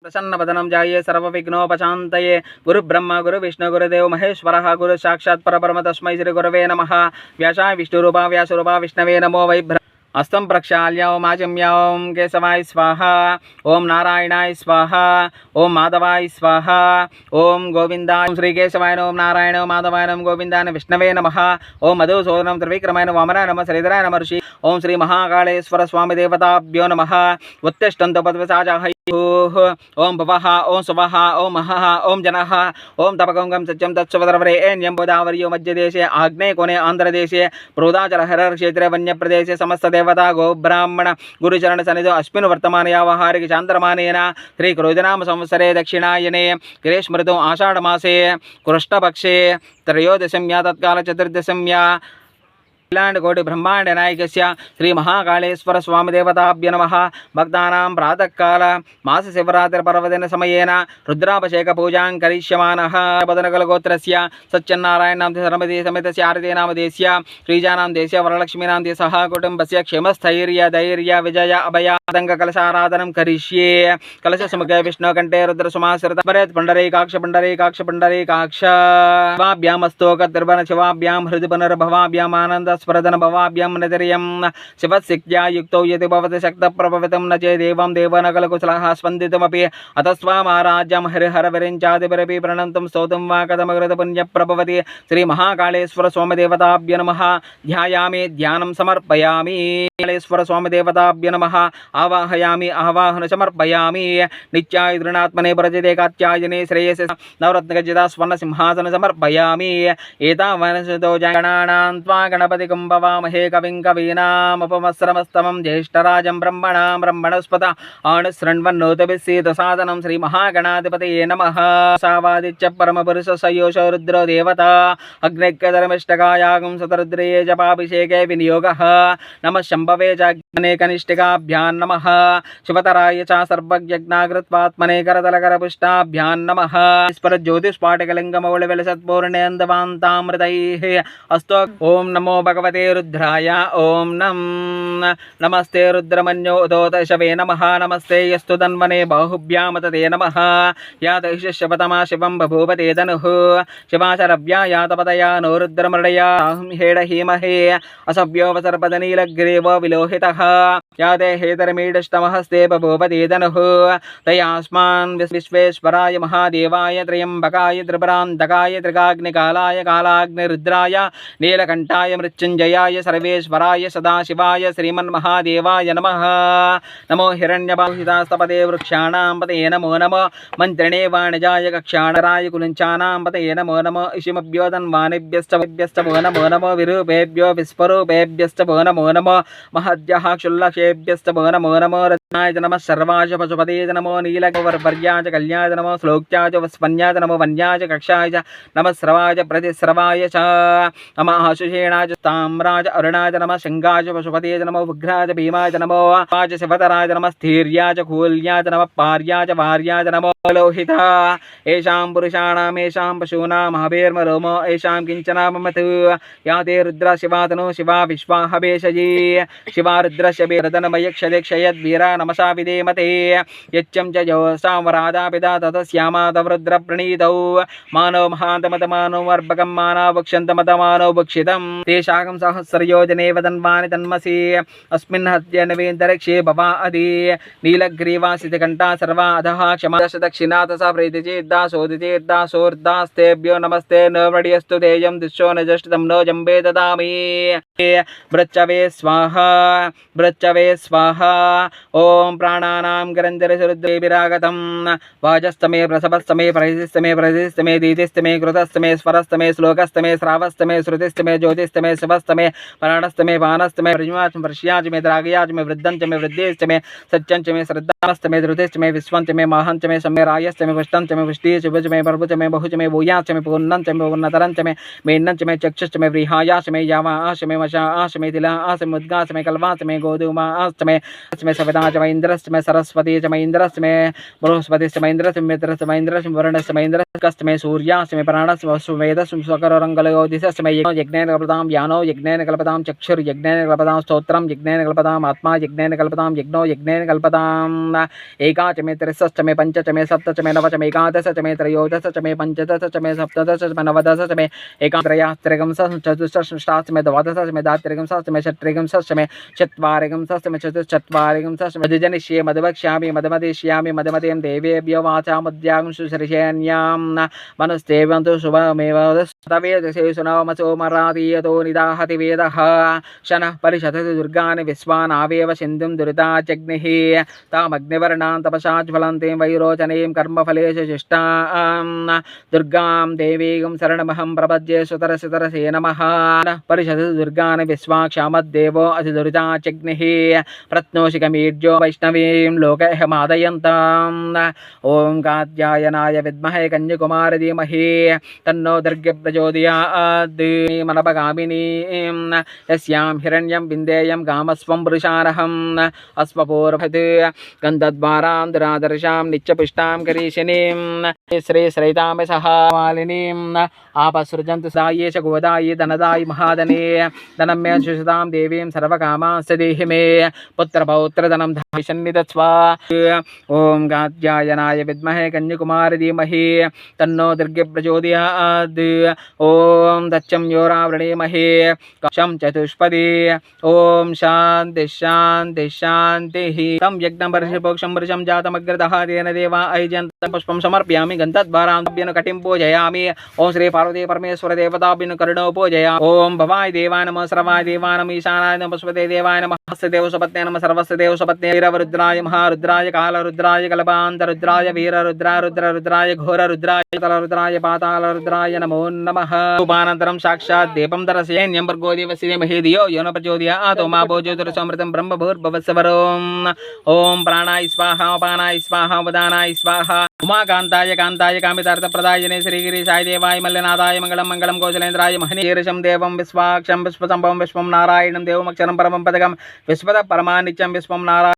प्रसन्नवदनं जाये सर्वविघ्नोपशान्तये गुरुब्रह्मा गुरुविष्णु गुरुदेव महेश्वरः गुरु साक्षात् परब्रह्म तस्मै श्री गुरवे नमः। व्यासाय विष्णुरूपा व्यासरूपा विष्णवे नमो वै। हस्तं प्रक्षाल्य ओम आचम्य ओम केशवाय स्वाहा ओम नारायणाय स्वाहा ओम माधवाय स्वाहा ओम गोविंदाय श्रीकेशवाय ओम नारायण माधवाय नम गोविंदाय विष्णवे नमः। ओम मधुसूदनं त्रिविक्रमाय वामनाय नमः श्रीधराय नमः ऋषि ओम श्री महाकालेश्वर स्वामी देवताभ्यो नमः। उत्तिष्ठन्तु पद्मसाजाः ओम भवः ओम सुवः ओम महः ओम जनः ओम तपकं सत्यं तत्सवदरवरे एन्यं गोदावर्यो मध्यदेशे आग्नेय कोणे आंध्रदेशे प्रोदाचल हरर क्षेत्रे वन्यप्रदेशे समस्त देवता गो ब्राह्मण गुरुचरण सन्निधौ अस्मिन् वर्तमान यावहारिक चान्द्रमानेन श्री क्रोधनाम संवत्सरे दक्षिणायने ग्रीष्म ऋतौ आषाढ़ मासे कृष्णपक्षे त्रयोदशम्या तत्काल चतुर्दशम्या कोटि ब्रह्मांड नायकस्य श्री महाकालेश्वर स्वामी देवताभ्यो नमः। भक्तानां प्रातःकाल मास शिवरात्रि पर्वदिन समयेन रुद्राभिषेक पूजां करिष्यमानः बदनगलगोत्रस्य सत्यनारायण नाम सरमति समेतस्य आरती नाम देशस्य श्रीजानां देशस्य वरलक्ष्मी नाम देशः कुटुंबस्य क्षेमस्थैर्य धैर्य विजय अभय आतंक कलशाराधनं करिष्ये। कलश समुखे विष्णु कंठे रुद्र समाश्रित परेत पुंडरीकाक्ष पुंडरीकाक्ष पुंडरीकाक्ष शिवाभ्यामस्तोक त्रिभुवन शिवाभ्यां हृदि पुनर्भवाभ्याम् आनंद स्फुरदन भवाभ्यां नजरियं शिवसिक्त्या युक्तौ यदि भवति शक्तः प्रभवितं न चेदेवं देवनकलकुशलः स्पन्दितमपि अतस्वामाराज्यं हरिहरविरिञ्चादिभिरपि प्रणन्तुं स्तोतुं वा कथमकृतपुण्यप्रभवति। श्री महाकालेश्वर स्वामी देवताभ्यो नमः। ध्यायामि ध्यानं समर्पयामि। कालेश्वर स्वामी देवताभ्यो नमः। आवाहयामि आवाहन समर्पयामि। नित्याय दृढात्मने प्रजिते कात्यायने श्रेयसे नवरत्नखचिता स्वर्ण सिंहासन समर्पयामि। एतावनसुतो गणानां त्वा गणपति कुंभवामहे कविं कवीनामुपमस्रमस्तमं ज्येष्ठराजं ब्रह्मणां ब्रह्मणस्पत अनुशृण्वन्नोतभिस्सीदसादनं श्री महागणाधिपतये नमः। सावादित्य परमपुरुष सयोष रुद्रो देवता अग्निकधर्मिष्टकायागं सतरुद्रये जपाभिषेके विनियोगः। नमः शम्भवे च कनिष्ठिकाभ्यां नमः। शिवतराय च सर्वज्ञाकृत्वात्मने करतलकरपुष्टाभ्यां नमः। ज्योतिष्पाटकलिङ्गमौलिविलसत्पूर्णेन्दवान्तामृतैः अस्तु। ओम नमो भगवते रुद्राय ओम नमस्ते रुद्रमन्यो उदोतशवे नमः। नमस्ते यस्तु तन्वने बाहुभ्यां तते नमः। या दैशपतमा शिवं बभूवते धनुः शिवाशरव्या या तपतया नो रुद्रमृडया हेडहीमहे असव्योपसर्पदनीलग्रीवो विलोहितः या ते हेतरमीडष्टमहस्ते बभूवते धनुः तयास्मान् विश्वेश्वराय महादेवाय त्र्यम्बकाय त्रिपुरान्तकाय त्रिकाग्निकालाय कालाग्निरुद्राय नीलकंठाय मृत्युंजयाय सर्वेश्वराय सदाशिवाय श्रीमन्महादेवाय नमः। नमो हिरण्यबाहुहितास्तपदे वृक्षाणां पतये नमो नमः। मन्त्रिणे वाणिजाय कक्षाणराय कुलिञ्चानां पतये नमो नमः। इषिमभ्योदन्वानिभ्यश्च भो नमो नमः। विरूपेभ्यो विस्वरूपेभ्यश्च भो नमो नमः। महद्यः क्षुल्लकेभ्यश्च भो नमो नमः। रत्नाय च नमः सर्वाय पशुपतये च नमो नीलवर्याय च कल्याय च नमो श्लोक्याय च वस्पन्याय च नमो वन्याय च कक्षाय च नमः स्रवाय प्रतिस्रवाय च नमः। सुषेणाय ताम्राज अरुणाय नमः। शंगाय पशुपतये नमो उग्राय भीमाय नमो वाच शिवतराय नमः। स्थीर्याय कूल्याय नमः। पार्याय वार्याय नमो लोहिता येषां पुरुषाणाम् येषां पशूनां हवेर्मरोमो येषां किञ्चना ममतु या ते रुद्र शिवातनु शिवा विश्वाहवेशजी शिवा रुद्रस्य वेदनमयक्षयद्वीरा नमसा विधेमते यच्चं च योसां वरादा पिता ततस्यामा तव रुद्र प्रणीतौ मानो महान्तमतमानो वर्भकं माना वक्षन्तमतमानो भक्षितं तेषाकं सहस्रयोजने वदन्वानि तन्मसि अस्मिन् हत्यनवेन्तरिक्षे भवा अदि नीलग्रीवासितकण्ठा सर्वा अधः क्षमा दश दक्षिणात् स प्रीतिचेद्दासोदिचेद्दासोर्दास्तेभ्यो नमस्ते न व्रडियस्तु तेयं दिशो न जष्टतं न जम्बे ददामि। वृच्छवे स्वाहा वृच्छवे स्वाहा। ओम प्राणानां गरञ्जरसुरुद्रे विरागतं वाजस्तमे प्रसभस्तमे प्रहिस्तमे प्रहिस्तमे दीतिस्तमे कृतस्तमे स्वरस्तमे श्लोकस्तमे श्रावस्तमे श्रुतिस्तमे ज्योतिस्तमे शिवस्तमे प्राणस्तमे पानस्तमे प्रज्ञाच वर्ष्याच मे द्रागयाच मे वृद्धंच मे वृद्धिश्च मे सच्चंच मे श्रद्धामस्त मे धृतिश्च मे विश्वंच मे महंच मे सम्मे रायश्च मे पुष्टंच मे पुष्टिश्च भुज मे प्रभुच मे बहुच मे भूयाच मे पूर्णंच मे पूर्णतरंच मे मेन्नंच मे चक्षुश्च मे व्रीहायाच मे यावाश मे वशाश मे तिलाश मे उद्गाश मे कल्वाच मे गोधूमा च मे सविता च महेन्द्रश्च मे सरस्वती च महेन्द्रश्च मे बृहस्पतिश्च महेन्द्रश्च मित्रश्च महेन्द्रश्च वरुणश्च महेन्द्रश्च मे सूर्याश्च मे प्राणश्च वसुवेदश्च स्वकररङ्गलयोदिशश्च मे यज्ञेन कल्पतां यानो यज्ञेन कल्पतां चक्षुर्यज्ञेन कल्पतां स्तोत्रं यज्ञेन कल्पताम् आत्मा यज्ञेन कल्पतां यज्ञो यज्ञेन कल्पताम् एका च मे त्रिशश्च मे पञ्च च मे सप्त च मे नव च मे एकादश च मे त्रयोदश च मे पञ्चदश च मे सप्तदश च मे नवदश च मे एकात्रयास्त्रिगंशः चतुष्षष्टाश्च मे द्वादश च मे दात्रिगंशश्च मे षट्त्रिगंशश्च मे चत्वारिगंशश्च मे चतुश्चत्वारिगंशश्च मे मधुजनिष्ये मधुवक्ष्यामि मधुमदिष्यामि मधुमतीं देवेभ्यो वाचामुद्यां सुश्रिशेन्यां मनस्तेवन्तु शुभमेव तवेदसे सुनवमसो मरातीयतो निदाहति वेदः शनः परिषदति दुर्गानि विश्वानावेव सिन्धुं दुरिताजग्निः तामग्निवर्णां तपसाज्वलन्तीं वैरोचनीं कर्मफलेषु शिष्टां दुर्गां देवीं शरणमहं प्रपद्ये सुतरसुतरसे नमः परिषदति दुर्गानि विश्वाक्षामद्देवो अतिदुरिताजग्निः प्रत्नोषिकमीड्यो वैष्णवीं लोकैः मादयन्ताम् ॐ कात्यायनाय विद्महे कन्याकुमारी धीमहि तन्नो दुर्गे प्रचोदयात् मनपगामिनीं यस्यां हिरण्यं विन्देयं कामस्वं वृषारहम् अस्वपूर्वत् गन्धद्वारां दुरादर्शां नित्यपुष्टां करीशिनीं श्रीश्रैतामसः मालिनीम् आपसृजन्तु साये च गोदायि धनदायि महाधने धनं मे सुषतां देवीं सर्वकामांश्च देहि मे पुत्रपौत्रधनं धायिषन्निधत्स्व ॐ कात्यायनाय विद्महे कन्याकुमारी धीमहि तन्नो दुर्गे प्रचोदयात् ॐ दक्षं योरावृणीमहे कक्षं चतुष्पदी ॐ शान्ति शान्ति शान्तिः तं यज्ञं वर्षं जातमग्रतः तेन देवा अयजन्तं पुष्पं समर्पयामि गन्धद्वारां कटिं पूजयामि ॐ श्री पार्वती परमेश्वर देवताभ्यं कर्णो पूजयामि ॐ भवाय देवाय नमः सर्वाय देवाय नमः ईशानाय नमः पुष्पते देवाय नमः हस्य देवसपत्ने नमः सर्वस्य देवसपत्ने वीरवरुद्राय महारुद्राय कालरुद्राय कल्पान्तरुद्राय वीररुद्राय रुद्ररुद्राय घोररुद्राय तलरुद्राय पातालरुद्राय नमो नमः उपानन्तरं साक्षात् दीपं दर्शयेन्यं भर्गो देवस्य धीमहि धियो यो न प्रचोदयात् मा भोज्योतिरसमृतं ब्रह्मभूर्भुवस्सवरोम् ॐ प्राणाय स्वाहा अपानाय स्वाहा उदानाय स्वाहा उमाकान्ताय कान्ताय कामितार्थप्रदायिने श्रीगिरीशाय देवाय मल्लनाथाय मङ्गलं मङ्गलं कौशलेन्द्राय महनीयशं देवं विश्वाक्षं विश्वसम्भवं विश्वं नारायणं देवमक्षरं परमं पदकं विश्वतः परमानित्यं विश्वं नारायण